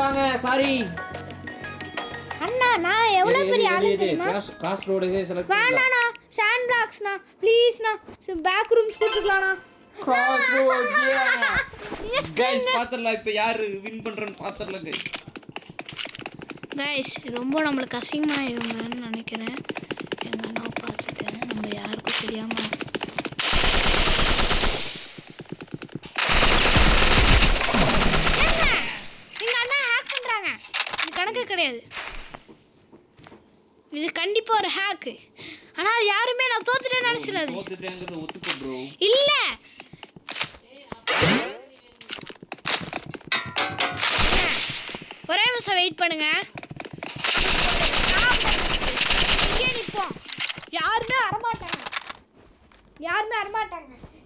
வாங்க. சாரி அண்ணா, நான் எவ்வளவு பெரிய ஆளு தெரியுமா? கிராஸ் ரோடு செலக்ட் வேணாண்ணா, சாண்ட் பிளாக்ஸ்ண்ணா, ப்ளீஸ்ண்ணா, பேக் ரூம்ஸ் கொடுத்துக்கலாம்ண்ணா. Cross road. गाइस பாத்தறலாம் இப்போ யாரு வின் பண்றன்னு பாத்தறலாம் गाइस. गाइस ரொம்ப நம்மளுக்கு அசிங்கமாயிருங்கன்னு நினைக்கிறேன். எங்க அண்ணாவை பார்த்துட்டேன். நம்ம யாருக்கும் தெரியாம எங்க அண்ணா ஹேக் பண்றாங்க. இது கணக்கு கிடையாது. இது கண்டிப்பா ஒரு ஹேக். ஆனா யாருமே நான் தோத்துட்டேன்னு நினைச்சிடாதீங்க. தோத்துட்டேங்கறது ஒத்துக்க bro. இல்ல ஒரே நிமிஷம் வெயிட் பண்ணுங்க. இங்கே நிற்போம். யாருமே வரமாட்டாங்க.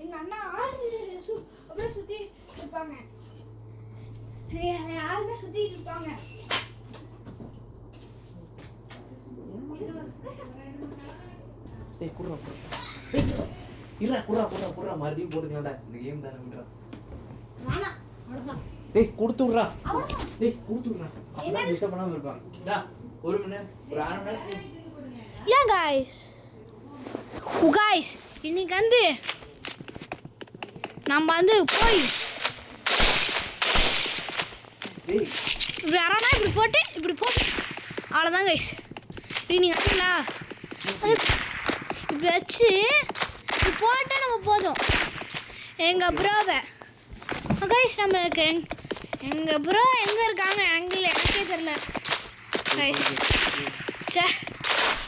எங்க அண்ணா அப்படியே சுத்தி இருப்பாங்க. யாருமே சுத்திட்டு இருப்பாங்க. டேய் குறா மறுபடியும் போடுங்கடா. இந்த கேம் தான விடுறா. வேணாம் அவ்வளவுதான். டேய் கொடுத்து விடுறா. அவ்வளவுதான். டேய் கொடுத்து விடுறா. என்ன டிஸ்டர்ப் பண்ணாம இருப்பாங்க. டா ஒரு மினிட் ஒரு 1/2 மணி நேரம். யா गाइस இன்னைக்கு வந்து நம்ம வந்து போய் டேய் வேறனா இப்படி போட்டு அவ்வளோதான் गाइस. இப்படி நீங்கள் வச்சுங்களா இப்படி வச்சு இப்படி போட்டால் நம்ம போதும். எங்கள் ப்ரோவை गाइस நம்மளுக்கு எங்கள் ப்ரோ எங்கே இருக்காங்க எனக்கே தெரியல गाइस. சே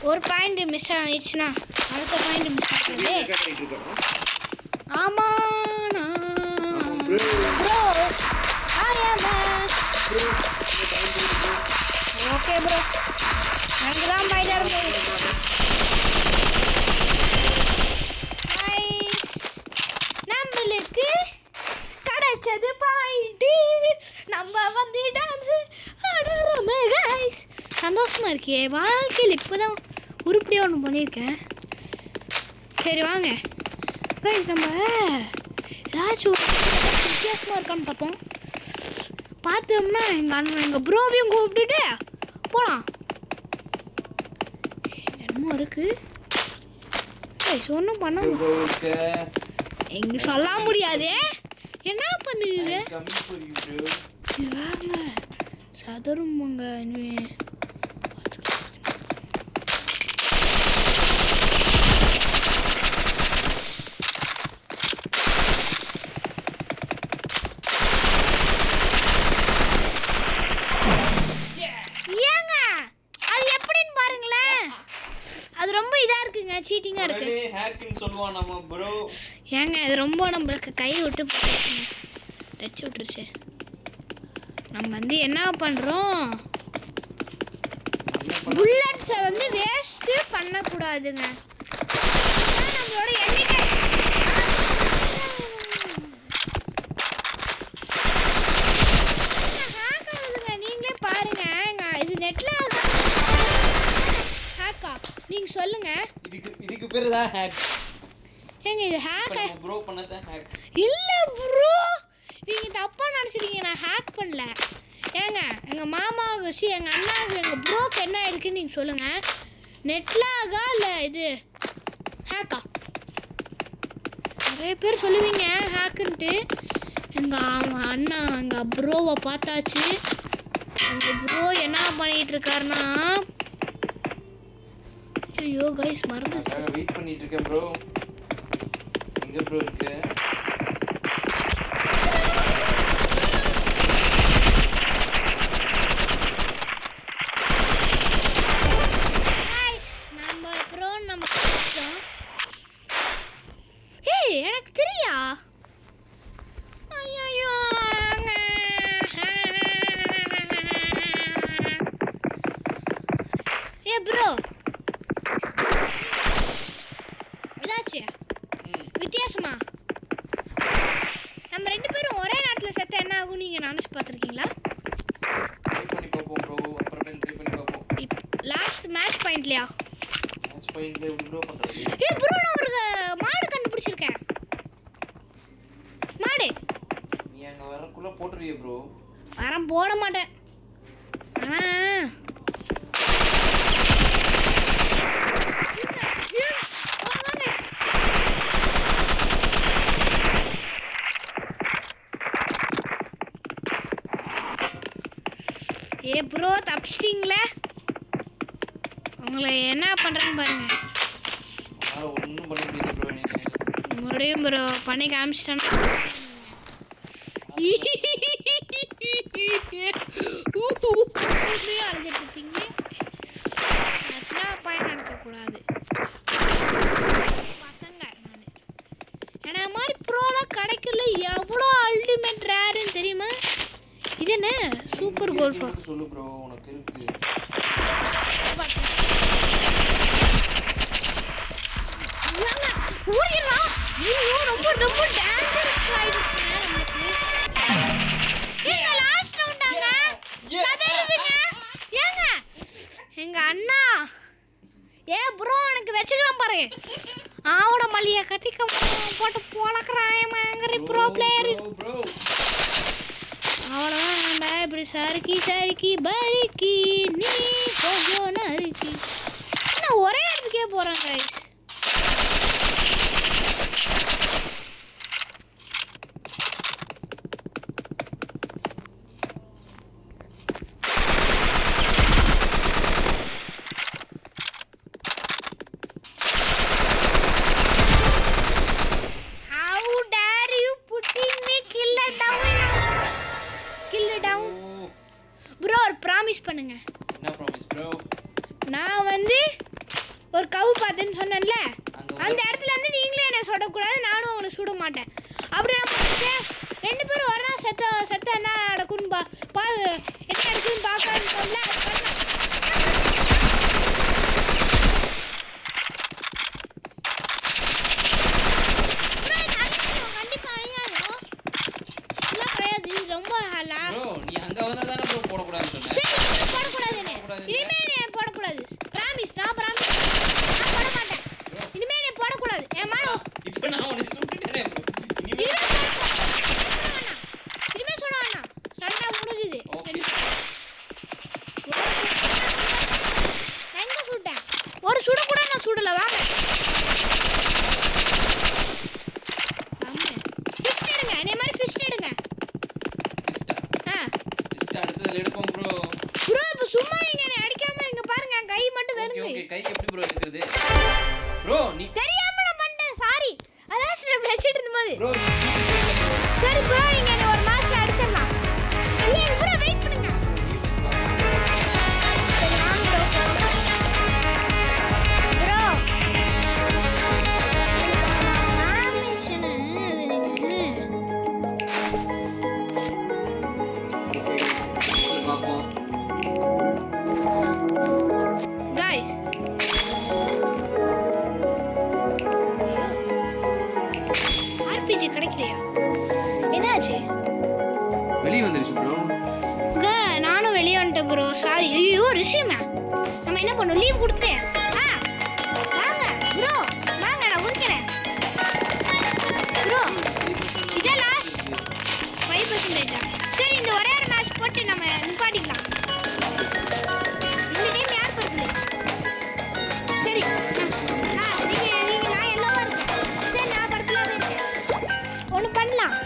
ஒரு பாயிண்ட் மிஸ் ஆயிடுச்சுன்னா அடுத்த பாயிண்ட் மிஸ் ஆகுது. ஆமாண்ணா ப்ரோ ஓகே ப்ரோ எனக்கு தான் பாயிண்ட் இருந்தது. நம்மளுக்கு கிடைச்சது பாயிண்ட். நம்ம வந்து டான்ஸ் ஆடுறோமே गाइस. சந்தோஷமா இருக்கே வாழ்க்கையில். இப்போதான் உருப்படியாக ஒன்று பண்ணியிருக்கேன். சரி வாங்க गाइस நம்ம ஏதாச்சும் வித்தியாசமாக இருக்கான்னு பார்ப்போம். பார்த்தோம்னா எங்கள் ப்ரோவையும் கூப்பிட்டுட்டு போகலாம். என்னமோ இருக்கு ஒன்றும் பண்ண எங்க சொல்ல முடியாது. என்ன பண்ணுங்க சதுரமுங்க சீட்டிங்கா இருக்கு. ஹேக்கிங் சொல்வான் நம்ம ப்ரோ. ஏங்க இது ரொம்ப நம்மளுக்கு கை விட்டு டச் விட்டுருச்சு. நம்ம வந்து என்ன பண்றோம் புல்லட்ஸை வந்து வேஸ்ட் பண்ணக்கூடாதுங்க. நம்மளோட எண்ணிக்கை ஹேக் ஆகுதுங்க. நீங்களே பாருங்க. இது நெட்ல ஹேக்கா நீங்க சொல்லுங்க. இதுக்கு பேரு தான் ஹேக். ஏங்க இது ஹேக் ப்ரோ பண்ணத ஹேக் இல்ல ப்ரோ. நீங்க தப்பா நினைச்சிட்டீங்க. நான் ஹேக் பண்ணல. ஏங்க எங்க மாமாவுக்கு எங்க அண்ணாவுக்கு எங்க ப்ரோக்கு என்ன இருக்குன்னு நீங்க சொல்லுங்க. நெட்லாகா இல்ல இது ஹேக்கா? நிறைய பேர் சொல்லுவீங்க ஹேக்குன்ட்டு. எங்க அண்ணா எங்க ப்ரோவை பார்த்தாச்சு. எங்க ப்ரோ என்ன பண்ணிட்டு இருக்காருன்னா ஐயோ गाइस மறந்து வெயிட் பண்ணிட்டு இருக்கேன் ப்ரோ. எங்க ப்ரோ இருக்கு? गाइस நம்ம ப்ரோ நம்ம கஷ்டம். ஏய் எனக்கு தெரியா? ஐயோ ஏ ப்ரோ இதாச்சு வித்தியாசமா நம்ம ரெண்டு பேரும் ஒரே நேரத்தில் செத்த என்ன ஆகும் நீங்க நினைச்சு பார்த்துருக்கீங்களா? ட்ரை பண்ணி பார்ப்போம் ப்ரோ. அப்புறமேல் ட்ரை பண்ணி பார்ப்போம். Last match பாயிண்ட்லயா? மேட்ச் பாயிண்ட்ல எப்படி ப்ரோ பண்றது? ஏய் ப்ரோ நான் ஒரு மாடு கண்டுபிடிச்சிருக்கேன். மாடு நீ அங்க வரக்குள்ள போட்டுருவியே ப்ரோ. வரம் போட மாட்டேன். ஏ ப்ரோ தப்பிச்சிட்டீங்களே. உங்களை என்ன பண்ணுறேன்னு பாருங்க. ஒன்றும் பண்ண முடியாது ப்ரோ. நீங்கள் மறுபடியும் ப்ரோ பண்ணி காமிச்சிட்டேன்னா அழுதுட்டு இருப்பீங்க. ஆக்சுவலாக பயன் நடக்கக்கூடாது பசங்க. நான் ஏன்னா மாதிரி ப்ரோலாம் கிடைக்கல. எவ்வளோ அல்டிமேட் ரேருன்னு தெரியுமா? இது என்ன சூப்பர் கோல்ஃபா? சொல்லு ப்ரோ உனக்கு இருக்கு. ஓடிடலாம். ஐயோ ரொம்ப ரொம்ப டேஞ்சரஸ் ஆயிடுச்சுங்க நமக்கு. ஏங்க லாஸ்ட் ரவுண்டாங்க சதறதுங்க. ஏங்க எங்க அண்ணா ப்ரோ எனக்கு வெச்சுக்கிறான் பாரு. ஆவட மல்லிய கட்டிக்க போட்டு போலக்கறான் மேங்கரி ப்ரோ பிளேயர். அவ்வளோதான். நம்ம இப்படி சறுக்கி சறுக்கி பறிக்கி நீ கொஞ்சம் நறுக்கி நான் ஒரே இடத்துக்கே போகிறேன் கைஸ். பண்ணுங்க. என்ன ப்ராமிஸ் ப்ரோ? நான் வந்து ஒரு கவு பார்த்தேன்னு சொன்னேன்ல, அந்த இடத்துல இருந்து நீங்களே என்ன சுடக்கூடாது, நானும் அவனை சுட மாட்டேன். அப்படி நான் ரெண்டு பேரும் வரா செத்த என்ன நடக்குன்னு என்ன நடக்குன்னு பார்க்கலான்னு சொல்ல கண்டிப்பா அழியாலும் கிடையாது. இது ரொம்ப நீ அங்க வந்தா தானே ப்ரோ போடக்கூடாதுன்னு சொன்னேன். இனிமே நீ போடக்கூடாது. பிராமிஸ். நான் போட மாட்டேன். இனிமே நீ போடக்கூடாது. என் மானோ இப்போ நான் உன்னை சுட்டுட்டேனே ப்ரோ. இனிமே சொல்ல வேணாம். சண்டை முடிஞ்சுது. எங்க சுட்டேன்? ஒரு சுட கூட நான் சுடல. வாங்க ஃபிஸ்ட் எடுங்க. என்னை மாதிரி ஃபிஸ்ட் எடுங்க. ஃபிஸ்ட் அடுத்ததுல எடுப்போம் ப்ரோ. இப்போ சும்மா நீங்க என்னை அடிக்காம இங்க பாருங்க, கை மட்டும் வெறுங்க. ஓகே கை எப்படி ப்ரோ எடுக்குது ப்ரோ? நீ தெரியாம நான் பண்ணேன். சாரி. அதான் ஸ்ட்ரெப் வச்சிட்டு இருந்தது ப்ரோ. சரி ப்ரோ, நீங்க என்ன ஒரு மேட்ச்ல அடிச்சிடலாம். இல்ல ப்ரோ வெயிட் பண்ணுங்க. சரி வாங்க ப்ரோ. ஆமிச்சனே அது நீங்க பாப்போம். गाइस ஆர்பிஜி கிடைக்கலையா? என்னாச்சு? வெளிய வந்துருச்சு ப்ரோ. நானும் வெளியே வந்துட்டேன் ப்ரோ. சாரி. ஐயோ ரிஷிமா, நம்ம என்ன பண்ணோம்? லீவ் கொடுத்துட்டு வாங்க ப்ரோ. வாங்க நான் உரிக்கிறேன் ப்ரோ. இதான் லாஸ்ட் 5%. சரி இந்த ஒரே ஒரு மேட்ச் போட்டு நம்ம நிப்பாட்டிக்கலாம். இந்த டைம் யார் பர்பிள்? சரி நீங்க நான் எல்லோவா இருக்கேன். சரி நான் பர்பிளாவே இருக்கேன். ஒன்று பண்ணலாம்.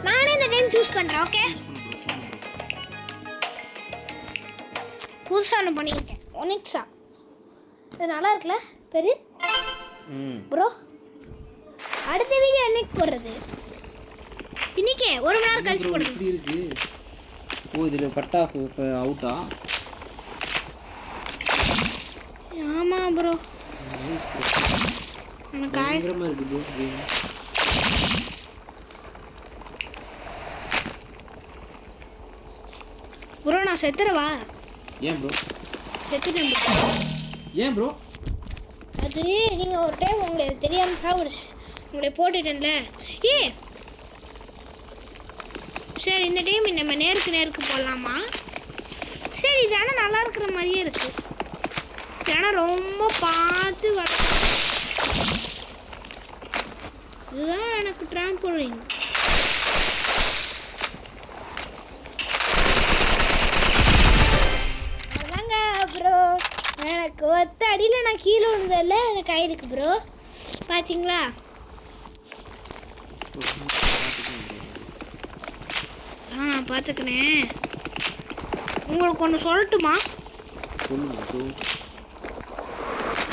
நானே இந்த டைம் சூஸ் பண்ணுறேன். ஓகே புதுசாக ஒன்று பண்ணியிருக்கேன். ஒனிக்ஸா. இது நல்லா இருக்குல்ல பெரு ப்ரோ? அடுத்த வீடியோ என்னைக்கு போடுறது? இன்னைக்கே ஒரு மணி நேரம் கழிச்சு போடுறது. இப்படி இருக்கு. ஓ இதுல கட் ஆஃப் அவுட்டா? ஆமா ப்ரோ. Nice bro. எனக்கு பயங்கரமா இருக்கு ப்ரோ கேம். ப்ரோ நான் செத்துறவா? ஏன் ப்ரோ? செத்துட்டேன். ஏன் ப்ரோ? அது நீங்கள் ஒரு டைம் உங்களுக்கு தெரியாமல் சாப்பிடுச்சு உங்களை போட்டுட்டேன்ல. சரி இந்த டைம் நம்ம நேருக்கு போடலாமா? சரி இது ஆனால் நல்லா இருக்கிற மாதிரியே இருக்கு. ஏன்னா ரொம்ப பார்த்து இதுதான் எனக்கு ட்ராம்போலின். ஒத்த அடியில் நான் கீழே விழுந்ததில்ல எனக்கு ஆயிருக்கு ப்ரோ. பார்த்தீங்களா? நான் பார்த்துக்கினேன். உங்களுக்கு ஒன்று சொல்லட்டுமா?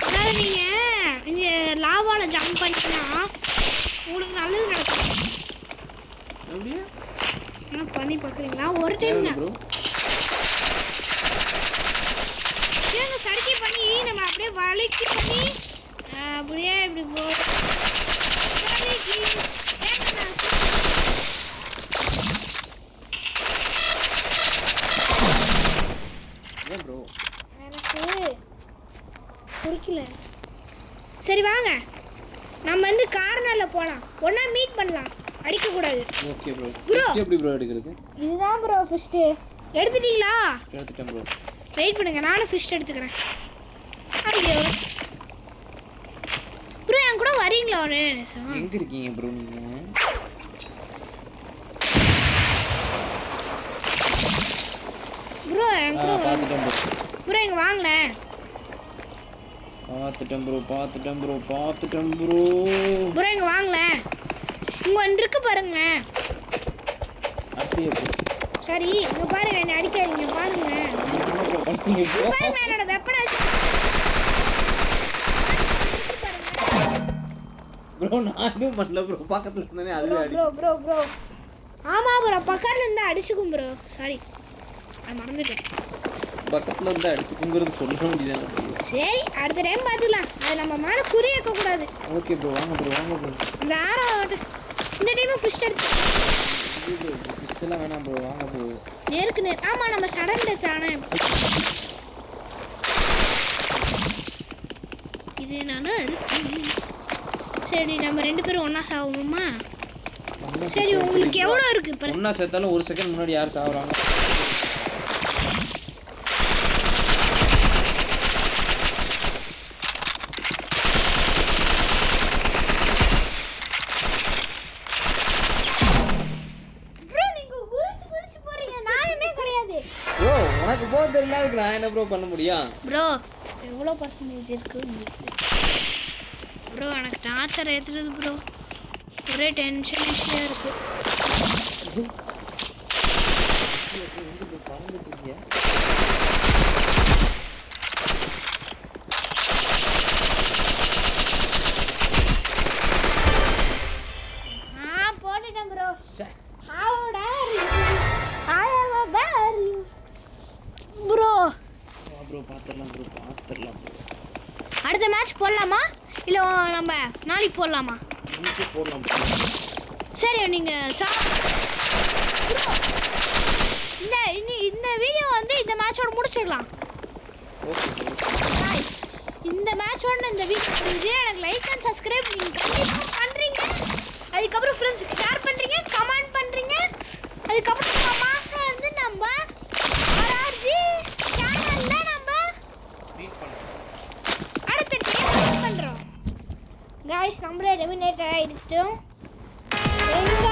அதாவது நீங்கள் இங்கே லாவாவில் ஜம்ப் பண்ணிங்கன்னா உங்களுக்கு நல்லது நடக்கும். பண்ணி பார்க்குறீங்களா? ஒரு டைம் தான் ஏங்க சறுக்கி பண்ணி நம்ம அப்படியே வளைக்கி பண்ணி அப்படியே இப்படி போ எனக்கு பிடிக்கல. சரி வாங்க நம்ம வந்து கார்னரில் போகலாம், ஒன்றா மீட் பண்ணலாம், அடிக்கக்கூடாது. Okay bro. ப்ரோ எப்படி ப்ரோ எடுக்கிறது? இதுதான் ப்ரோ ஃபிஸ்ட்டு. எடுத்துட்டீங்களா? எடுத்துட்டேன் ப்ரோ. வெயிட் பண்ணுங்க, நானும் ஃபிஸ்ட் எடுத்துக்கிறேன். ஐயோ ப்ரோ என் கூட வரீங்களா? ஒரு எங்கே இருக்கீங்க ப்ரோ நீங்கள்? ப்ரோ என் கூட பார்த்துட்டேன் ப்ரோ. ப்ரோ இங்கே வாங்கினேன். பார்த்துட்டேன் ப்ரோ ப்ரோ இங்கே வாங்கலேன். இங்கே ஒன்று இருக்கு பாருங்க. அப்படியே ப்ரோ. சரி இங்கே பாருங்க, என்னை அடிக்காதீங்க பாருங்க. பாருங்க என்னோட வெப்பனை ப்ரோ. நான் எதுவும் பண்ணல ப்ரோ, பக்கத்தில் இருந்தானே அதுவே அடி. ப்ரோ ஆமாம் ப்ரோ, பக்கத்தில் இருந்தால் அடிச்சுக்கும் ப்ரோ. சாரி நான் மறந்துட்டேன். பக்கத்தில் இருந்தால் அடிச்சுக்குங்கிறது சொல்ல முடியாது. சரி அடுத்த டைம் பார்த்துக்கலாம், அது நம்ம மேலே குறி வைக்கக்கூடாது. Okay bro. வாங்க ப்ரோ. இந்த ஆரம் இந்த டைமும் ஃபிஸ்ட் எடுத்து ஃபிஸ்டெல்லாம் வேணாம் ப்ரோ. வாங்க ப்ரோ. நேருக்கு நேர். ஆமாம் நம்ம சடன் தானே இது. நானும் சரி நம்ம 2 பேரும் ஒன்றா சாவோமா? சரி உங்களுக்கு எவ்வளோ இருக்குது இப்போ? ஒன்றா சேர்த்தாலும் 1 செகண்ட் முன்னாடி யார் சாகுறாங்க? ப்ரோ உனக்கு போக தெரியல, அதுக்கு நான் என்ன ப்ரோ பண்ண முடியும்? ப்ரோ எவ்வளோ பர்சன்டேஜ் இருக்கு ப்ரோ? எனக்கு டார்ச்சர் ஏற்றுறது ப்ரோ, ஒரே டென்ஷன் ஈஸியாக இருக்கு. போட்டுட்டேன் ப்ரோ. ப்ரோ பார்த்துடலாம் ப்ரோ. அடுத்த மேட்ச் போடலாமா இல்லை நம்ம நாளைக்கு போடலாமா? போடலாம். சரி நீங்கள் இந்த வீடியோ வந்து இந்த மேட்சோட முடிச்சிடலாம். இந்த மேட்சோட இந்த வீடியோ முடியுது. எனக்கு லைக் அண்ட் சப்ஸ்கிரைப் நீங்கள் கண்டிப்பாக பண்ணுறீங்க. அதுக்கப்புறம் ஃப்ரெண்ட்ஸுக்கு ஷேர் பண்ணுறீங்க, கமெண்ட் பண்ணுறீங்க. அதுக்கப்புறம் நம்ம மாஸ்டர் வந்து நம்ம ஆர்ஆர்ஜி சேனலில் நம்ம அடுத்த டைம் பண்ணுறோம். காய்ஸ் நம்மளே ரெமினேட்டர் ஆகிடுச்சோம். எங்கள்